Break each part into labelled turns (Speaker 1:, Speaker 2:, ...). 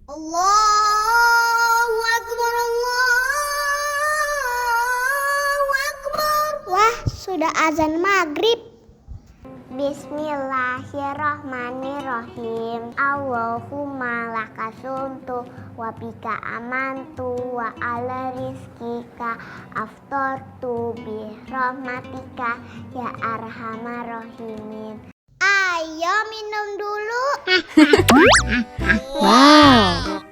Speaker 1: Allahu Akbar, Allahu Akbar. Wah, sudah azan maghrib. Bismillahirrahmanirrahim. Allahumma lakasumtu wa bika amantu wa ala rizkika aftortu bi rahmatika ya arhamar rahimin. Ayo minum dulu.
Speaker 2: Wow.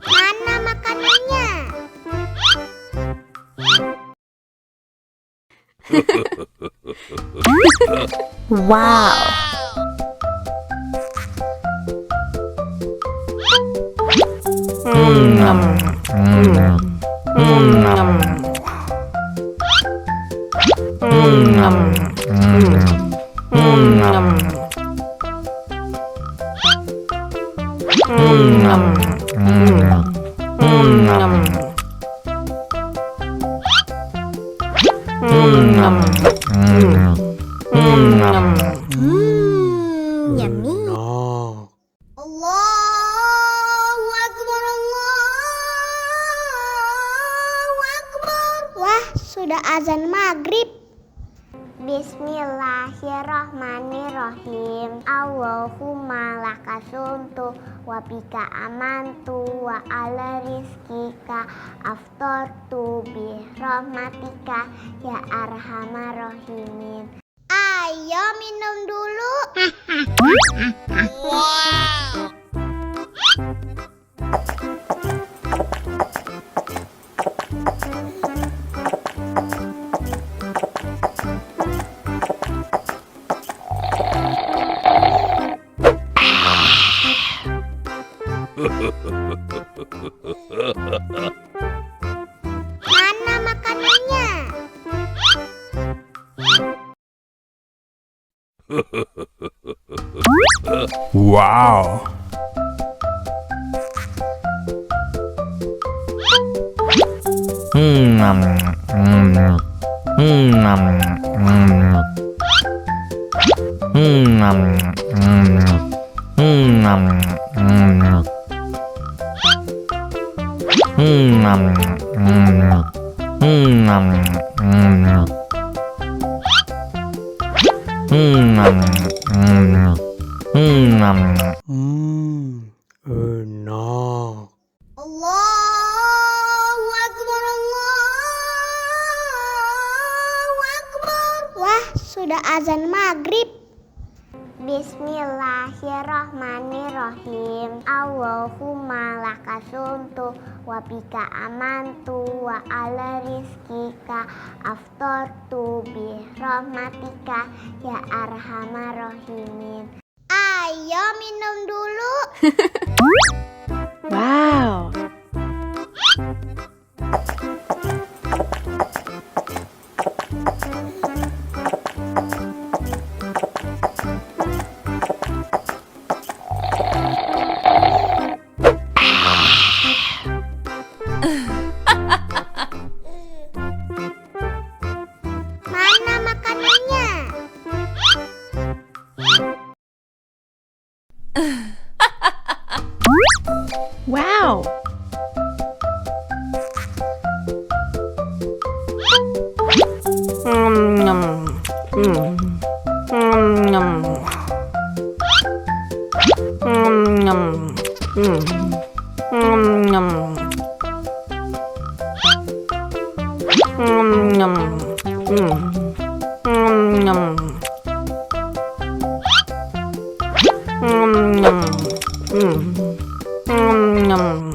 Speaker 1: Mana makanannya?
Speaker 2: Wow.
Speaker 1: Yummy. Allahu Akbar, Allahu Akbar. Wah, sudah azan maghrib. Bismillahirrahmanirrahim. Allahumma lakasumtu wa bika amantu wa ala rizkika aftortu bi rahmatika ya arhamar rahimin. Ayo minum dulu. Wow. Mana makanannya?
Speaker 3: Wow. Enak.
Speaker 1: Allahu Akbar, Allahu Akbar. Wah, sudah azan maghrib. Bismillahirrahmanirrahim. Allahumma lakasumtu wa bika amantu wa ala rizkika aftortu bi rahmatika ya arhamar rahimin. Ayo minum dulu.
Speaker 2: Wow.
Speaker 1: Mana makanannya?
Speaker 2: Wow. Nom nom.